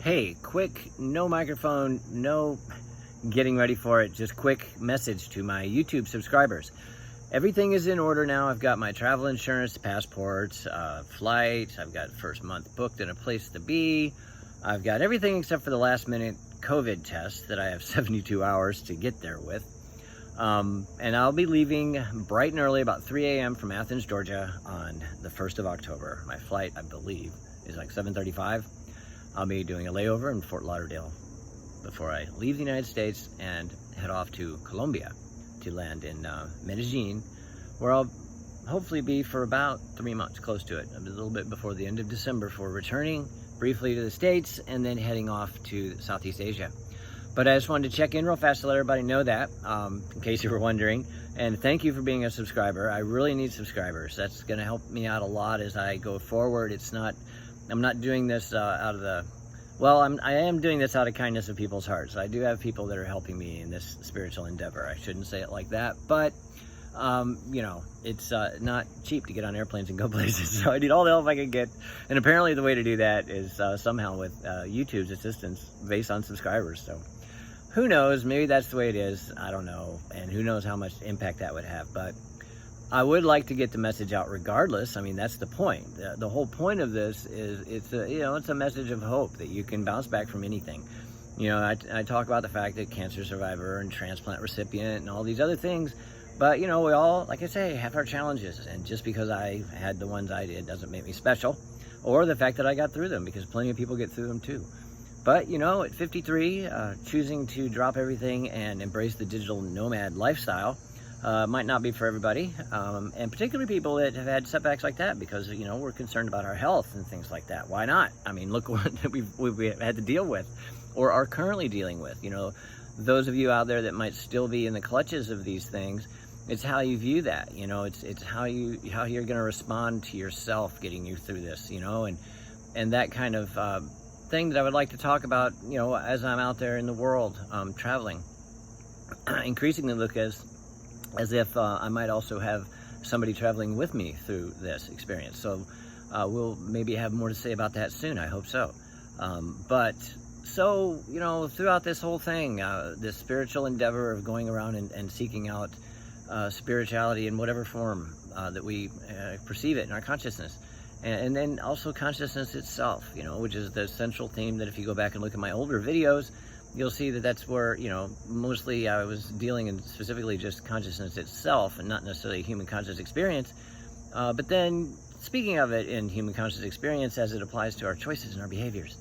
Hey, quick, no microphone, no getting ready for it, just quick message to my YouTube subscribers. Everything is in order now. I've got my travel insurance, passports, flight. I've got first month booked and a place to be. I've got everything except for the last minute COVID test that I have 72 hours to get there with. And I'll be leaving bright and early, about 3 a.m. from Athens, Georgia on the 1st of October. My flight, I believe, is like 7:35. I'll be doing a layover in Fort Lauderdale before I leave the United States and head off to Colombia to land in Medellin, where I'll hopefully be for about 3 months, close to it, a little bit before the end of December, for returning briefly to the States and then heading off to Southeast Asia. But I just wanted to check in real fast to let everybody know that, in case you were wondering. And thank you for being a subscriber. I really need subscribers. That's going to help me out a lot as I go forward. I'm not doing this out of the, well, I am doing this out of kindness of people's hearts. I do have people that are helping me in this spiritual endeavor. I shouldn't say it like that, but you know, it's not cheap to get on airplanes and go places, so I need all the help I can get. And apparently the way to do that is somehow with YouTube's assistance based on subscribers. So who knows, maybe that's the way it is, I don't know, and who knows how much impact that would have. But I would like to get the message out regardless. I mean, that's the point. The whole point of this is it's a message of hope that you can bounce back from anything. You know, I talk about the fact that cancer survivor and transplant recipient and all these other things, but you know, we all, like I say, have our challenges, and just because I had the ones I did doesn't make me special, or the fact that I got through them, because plenty of people get through them too. But you know, at 53, choosing to drop everything and embrace the digital nomad lifestyle might not be for everybody, and particularly people that have had setbacks like that, because you know, we're concerned about our health and things like that. Why not? I mean, look what we've had to deal with or are currently dealing with. You know, those of you out there that might still be in the clutches of these things, it's how you view that. You know, it's how you're going to respond to yourself getting you through this, you know, and that kind of thing that I would like to talk about, you know, as I'm out there in the world traveling. Increasingly look as if I might also have somebody traveling with me through this experience. So we'll maybe have more to say about that soon. I hope so. But so, you know, throughout this whole thing, this spiritual endeavor of going around and seeking out spirituality in whatever form that we perceive it in our consciousness. And then also consciousness itself, you know, which is the central theme that if you go back and look at my older videos, you'll see that that's where, you know, mostly I was dealing in specifically just consciousness itself and not necessarily human conscious experience. But then speaking of it in human conscious experience as it applies to our choices and our behaviors.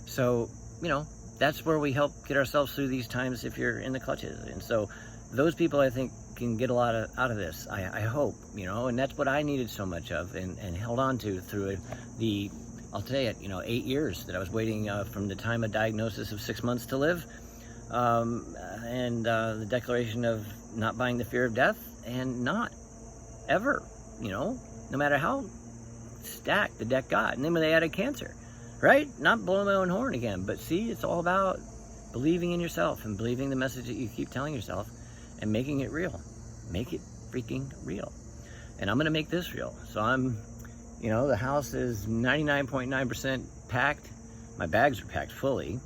So, you know, that's where we help get ourselves through these times if you're in the clutches. And so those people, I think, can get a lot out of this, I hope, you know, and that's what I needed so much of and held on to through the, I'll tell you, you know, 8 years that I was waiting from the time of diagnosis of 6 months to live, and the declaration of not buying the fear of death, and not ever, you know, no matter how stacked the deck got. And then when they added cancer, right? Not blowing my own horn again, but see, it's all about believing in yourself and believing the message that you keep telling yourself and making it real. Make it freaking real. And I'm going to make this real. So I'm, you know, the house is 99.9% packed. My bags are packed fully.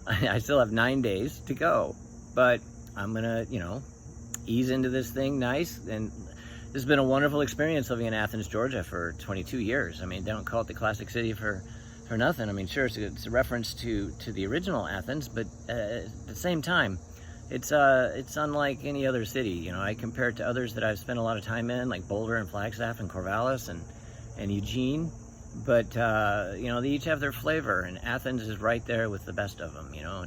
I still have 9 days to go, but I'm going to, you know, ease into this thing nice. And this has been a wonderful experience living in Athens, Georgia for 22 years. I mean, they don't call it the classic city for nothing. I mean, sure, it's a reference to the original Athens, but at the same time, it's unlike any other city. You know, I compare it to others that I've spent a lot of time in, like Boulder and Flagstaff and Corvallis and Eugene. But, you know, they each have their flavor, and Athens is right there with the best of them, you know.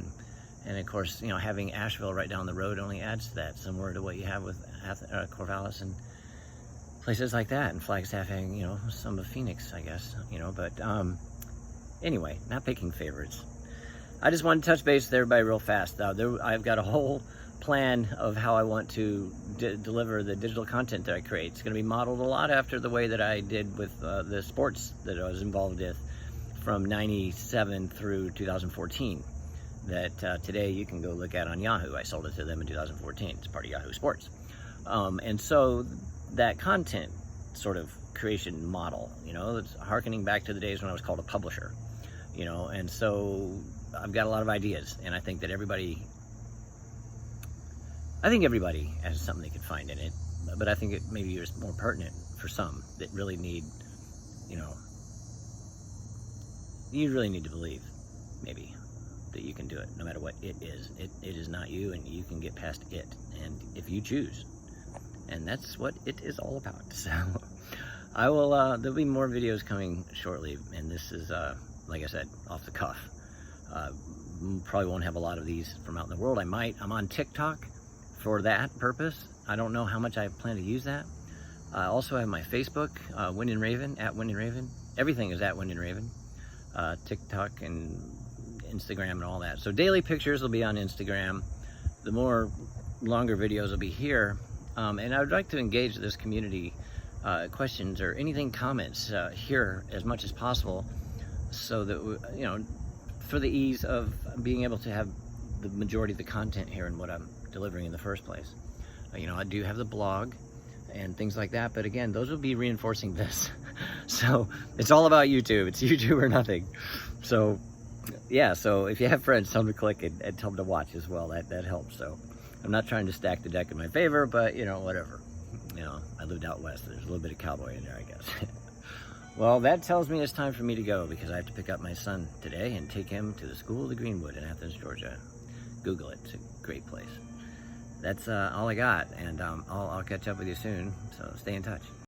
And of course, you know, having Asheville right down the road only adds to that, similar to what you have with Corvallis and places like that, and Flagstaff having, you know, some of Phoenix, I guess, you know. But anyway, not picking favorites. I just want to touch base with everybody real fast. I've got a whole plan of how I want to deliver the digital content that I create. It's going to be modeled a lot after the way that I did with the sports that I was involved with from 97 through 2014 that today you can go look at on Yahoo. I sold it to them in 2014. It's part of Yahoo Sports. And so that content sort of creation model, you know, it's harkening back to the days when I was called a publisher. you know, and so I've got a lot of ideas, and I think everybody has something they could find in it, but I think it maybe is more pertinent for some that really need, you know, you really need to believe, maybe, that you can do it, no matter what it is. It is not you, and you can get past it, and if you choose. And that's what it is all about. So I will, there'll be more videos coming shortly, and this is, like I said, off the cuff. Probably won't have a lot of these from out in the world. I'm on TikTok for that purpose. I don't know how much I plan to use that. I also have my Facebook, Wind and Raven, at Wind and Raven. Everything is at Wind and Raven. TikTok and Instagram and all that. So daily pictures will be on Instagram. The more longer videos will be here. And I would like to engage this community, questions or anything, comments here as much as possible, so that, you know, for the ease of being able to have the majority of the content here and what I'm delivering in the first place. You know, I do have the blog and things like that, but again, those will be reinforcing this. So it's all about YouTube. It's YouTube or nothing. So yeah, so if you have friends, tell them to click and tell them to watch as well. That helps. So I'm not trying to stack the deck in my favor, but you know, whatever. You know, I lived out west. There's a little bit of cowboy in there, I guess. Well, that tells me it's time for me to go, because I have to pick up my son today and take him to the School of the Greenwood in Athens, Georgia. Google it. It's a great place. That's all I got, and I'll catch up with you soon, so stay in touch.